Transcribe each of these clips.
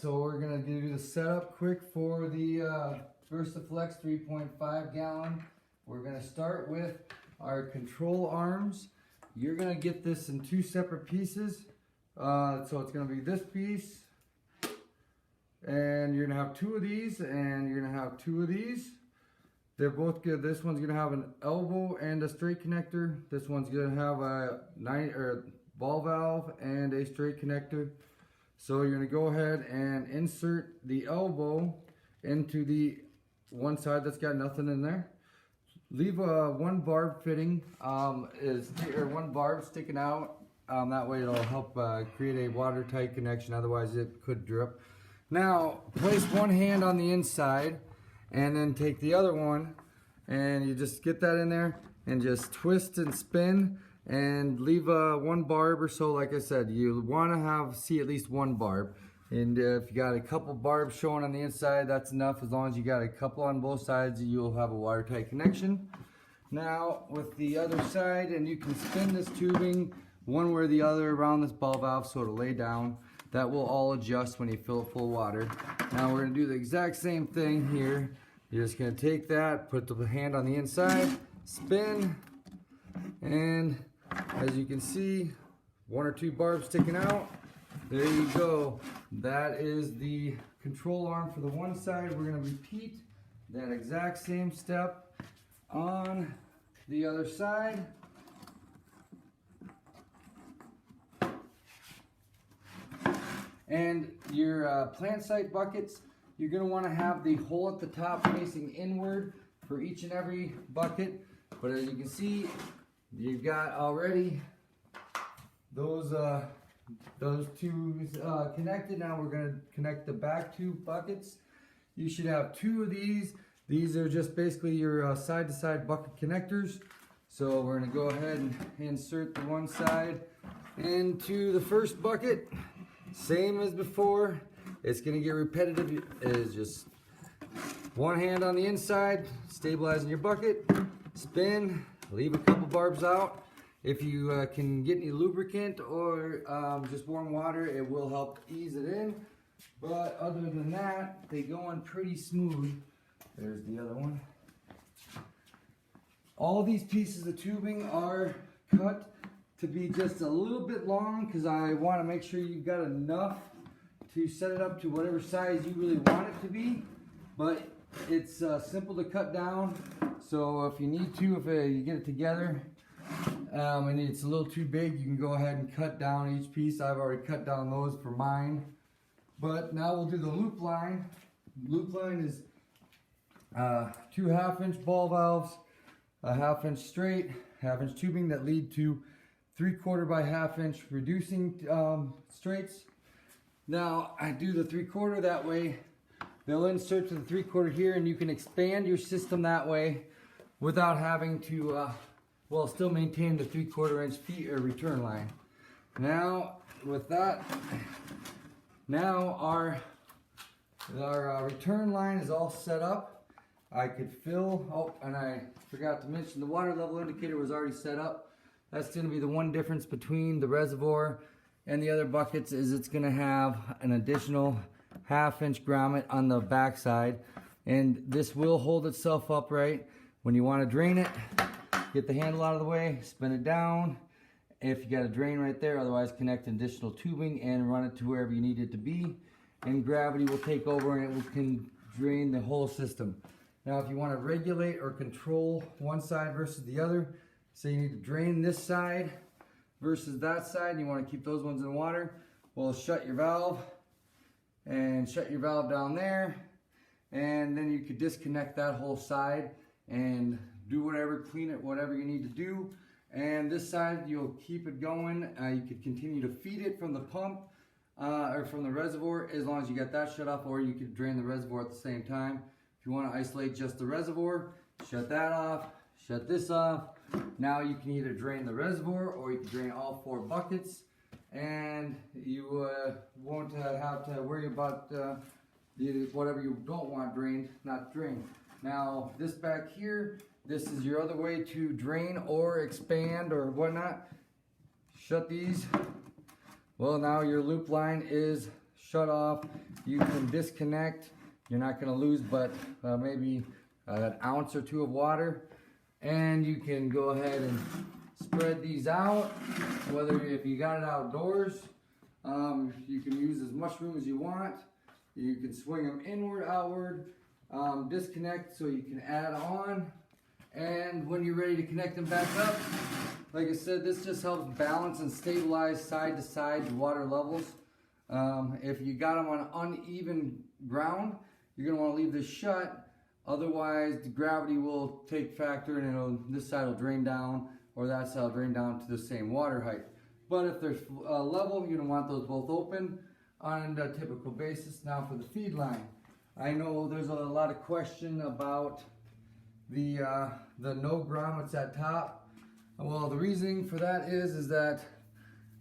so we're gonna do the setup quick for the VersaFlex 3.5 gallon. We're gonna start with our control arms. You're gonna get this in two separate pieces. So it's gonna be this piece, and you're gonna have two of these, and you're gonna have two of these. They're both good. This one's gonna have an elbow and a straight connector. This one's gonna have a ball valve and a straight connector. So you're gonna go ahead and insert the elbow into the one side that's got nothing in there. Leave one barb fitting, one barb sticking out. That way it'll help create a watertight connection, otherwise it could drip. Now place one hand on the inside and then take the other one, and you just get that in there and just twist and spin and leave one barb or so. Like I said, you want to see at least one barb, and if you got a couple barbs showing on the inside, that's enough. As long as you got a couple on both sides, you'll have a watertight connection. Now with the other side, and you can spin this tubing one way or the other around this ball valve so it'll lay down. That will all adjust when you fill it full of water. Now we're gonna do the exact same thing here. You're just gonna take that, put the hand on the inside, spin, and as you can see, one or two barbs sticking out. There you go. That is the control arm for the one side. We're gonna repeat that exact same step on the other side. And your plant site buckets, you're going to want to have the hole at the top facing inward for each and every bucket. But as you can see, you've got already those two connected. Now we're going to connect the back two buckets. You should have two of these. These are just basically your side-to-side bucket connectors. So we're going to go ahead and insert the one side into the first bucket. Same as before. It's going to get repetitive. It is just one hand on the inside, stabilizing your bucket, spin, leave a couple barbs out. If you can get any lubricant or just warm water, it will help ease it in. But other than that, they go on pretty smooth. There's the other one. All these pieces of tubing are cut to be just a little bit long because I want to make sure you've got enough to set it up to whatever size you really want it to be. But it's simple to cut down, so if you need to, if you get it together and it's a little too big, you can go ahead and cut down each piece. I've already cut down those for mine. But now we'll do the loop line. Loop line is 2 1/2-inch ball valves, a 1/2-inch straight, 1/2-inch tubing that lead to 3/4 by 1/2-inch reducing straights. Now I do the 3/4 that way. They'll insert to the 3/4 here, and you can expand your system that way without having to, well, still maintain the 3/4-inch feet or return line. Now with that, now our return line is all set up. I could fill. Oh, and I forgot to mention the water level indicator was already set up. That's going to be the one difference between the reservoir and the other buckets, is it's going to have an additional 1/2-inch grommet on the back side, and this will hold itself upright. When you want to drain it, get the handle out of the way, spin it down. If you got a drain right there, otherwise connect additional tubing and run it to wherever you need it to be, and gravity will take over and it can drain the whole system. Now if you want to regulate or control one side versus the other, so you need to drain this side versus that side, and you want to keep those ones in water, well, shut your valve and shut your valve down there, and then you could disconnect that whole side and do whatever, clean it, whatever you need to do. And this side, you'll keep it going. You could continue to feed it from the pump or from the reservoir as long as you got that shut off, or you could drain the reservoir at the same time. If you want to isolate just the reservoir, shut that off, shut this off. Now you can either drain the reservoir or you can drain all 4 buckets, and you won't have to worry about whatever you don't want drained, not drained. Now this back here, this is your other way to drain or expand or whatnot. Shut these. Well, now your loop line is shut off. You can disconnect. You're not going to lose but maybe an ounce or two of water. And you can go ahead and spread these out, whether if you got it outdoors, you can use as much room as you want. You can swing them inward, outward, disconnect so you can add on. And when you're ready to connect them back up, like I said, this just helps balance and stabilize side to side water levels. If you got them on uneven ground, you're going to want to leave this shut. Otherwise, the gravity will take factor and this side will drain down or that side will drain down to the same water height. But if there's level, you're going to want those both open on a typical basis. Now for the feed line. I know there's a lot of question about the no grommets at top. Well, the reasoning for that is that,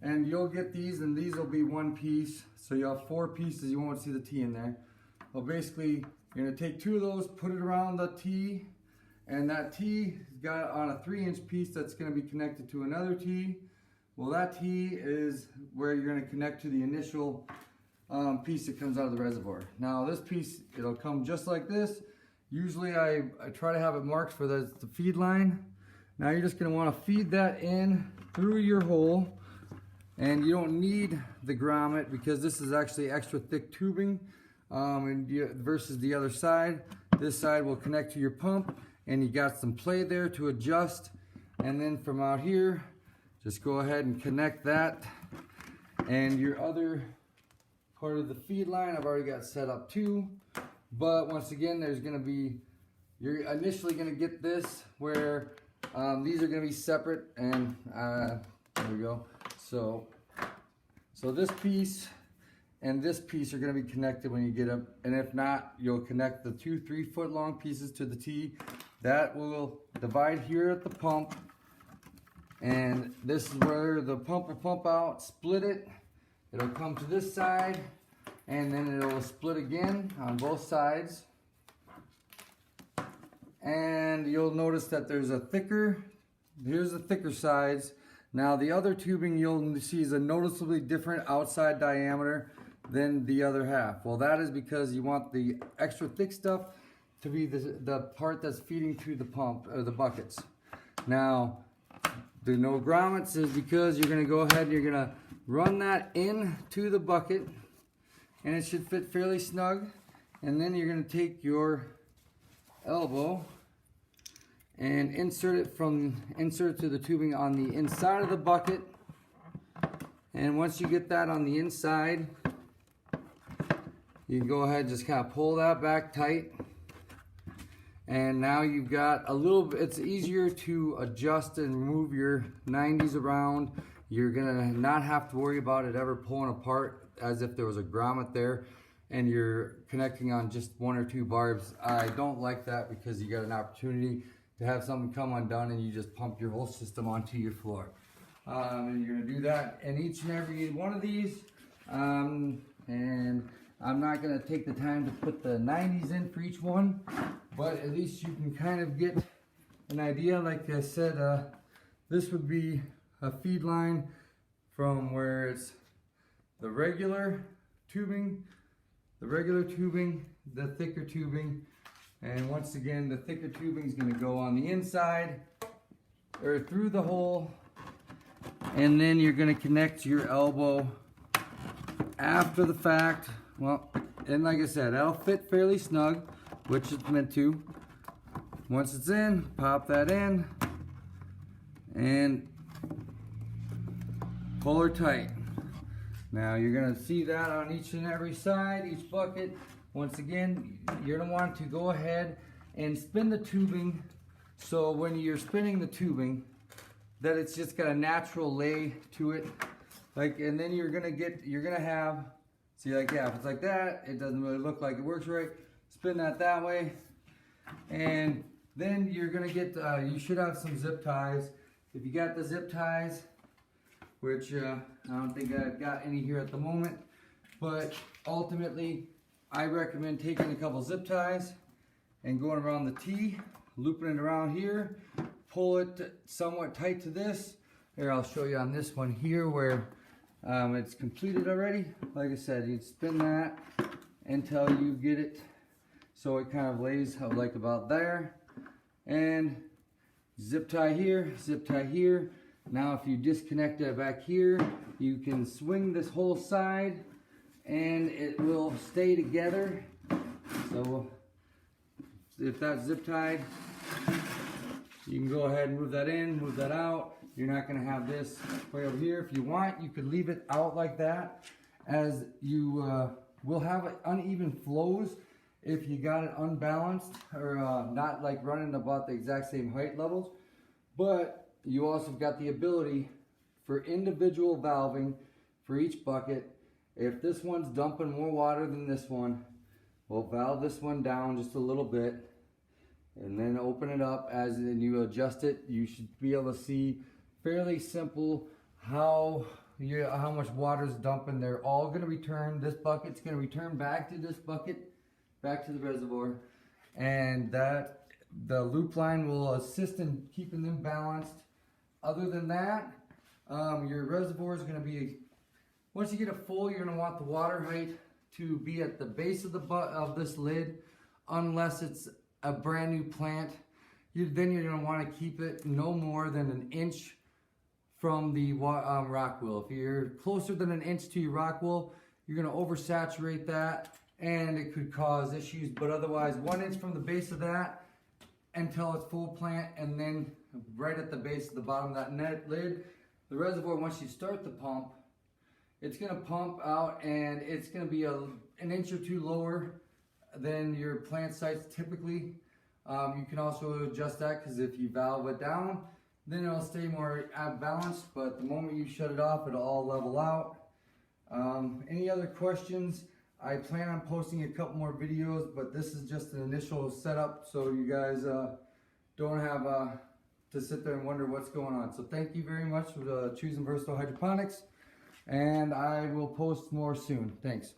and you'll get these, and these will be one piece, so you have 4 pieces. You won't see the T in there. Well, basically, you're gonna take 2 of those, put it around the T, and that T got on a 3-inch piece that's gonna be connected to another T. Well, that T is where you're gonna connect to the initial piece that comes out of the reservoir. Now, this piece, it'll come just like this. Usually I try to have it marked for the feed line. Now you're just going to want to feed that in through your hole, and you don't need the grommet because this is actually extra thick tubing versus the other side. This side will connect to your pump, and you got some play there to adjust. And then from out here, just go ahead and connect that. And your other part of the feed line I've already got set up too. But once again, there's going to be, you're initially going to get this where these are going to be separate, and there we go. So this piece and this piece are going to be connected when you get them, and if not, you'll connect the 2 3-foot long pieces to the T. That will divide here at the pump, and this is where the pump will pump out, split it. It'll come to this side, and then it'll split again on both sides. And you'll notice that there's a thicker, here's the thicker sides. Now the other tubing you'll see is a noticeably different outside diameter than the other half. Well, that is because you want the extra thick stuff to be the part that's feeding to the pump, or the buckets. Now, the no grommets is because you're gonna go ahead and you're gonna run that into the bucket, and it should fit fairly snug. And then you're going to take your elbow and insert it to the tubing on the inside of the bucket. And once you get that on the inside, you can go ahead and just kind of pull that back tight. And now you've got a little bit, it's easier to adjust and move your 90s around. You're gonna not have to worry about it ever pulling apart as if there was a grommet there and you're connecting on just 1 or 2 barbs. I don't like that because you got an opportunity to have something come undone and you just pump your whole system onto your floor. And you're gonna do that in each and every one of these. And I'm not gonna take the time to put the 90s in for each one, but at least you can kind of get an idea. Like I said, this would be a feed line from where it's the regular tubing, the thicker tubing, and once again the thicker tubing is going to go on the inside or through the hole, and then you're going to connect your elbow after the fact. Well, and like I said, that'll fit fairly snug, which it's meant to. Once it's in, pop that in and pull her tight. Now you're going to see that on each and every side, each bucket. Once again, you're going to want to go ahead and spin the tubing, so when you're spinning the tubing, that it's just got a natural lay to it. Like, and then you're going to have, see, like, yeah, if it's like that, it doesn't really look like it works right. Spin that way, and then you're going to get, you should have some zip ties. If you got the zip ties, which I don't think I've got any here at the moment, but ultimately I recommend taking a couple zip ties and going around the T, looping it around here, pull it somewhat tight to this. Here, I'll show you on this one here where It's completed already. Like I said, you spin that until you get it so it kind of lays like about there. And zip tie here, zip tie here. Now if you disconnect it back here, you can swing this whole side and it will stay together. So if that's zip tied, you can go ahead and move that in, move that out. You're not going to have this way over here. If you want, you could leave it out like that, as you will have uneven flows if you got it unbalanced or not like running about the exact same height levels. But you also got the ability for individual valving for each bucket. If this one's dumping more water than this one, we'll valve this one down just a little bit and then open it up. As then you adjust it, you should be able to see fairly simple how much water is dumping. They're all going to return. This bucket's going to return back to this bucket, back to the reservoir, and that the loop line will assist in keeping them balanced. Other than that, your reservoir is going to be, once you get it full, you're going to want the water height to be at the base of the of this lid, unless it's a brand new plant. Then you're going to want to keep it no more than an inch from the rock wool. If you're closer than an inch to your rock wool, you're going to oversaturate that and it could cause issues. But otherwise, 1 inch from the base of that until it's full plant, and then right at the base of the bottom of that net lid, the reservoir, once you start the pump, it's going to pump out and it's going to be an inch or two lower than your plant sites typically. You can also adjust that, because if you valve it down, then it'll stay more balanced, but the moment you shut it off, it'll all level out. Any other questions? I plan on posting a couple more videos, but this is just an initial setup, so you guys don't have to sit there and wonder what's going on. So thank you very much for choosing Versatile Hydroponics, and I will post more soon. Thanks.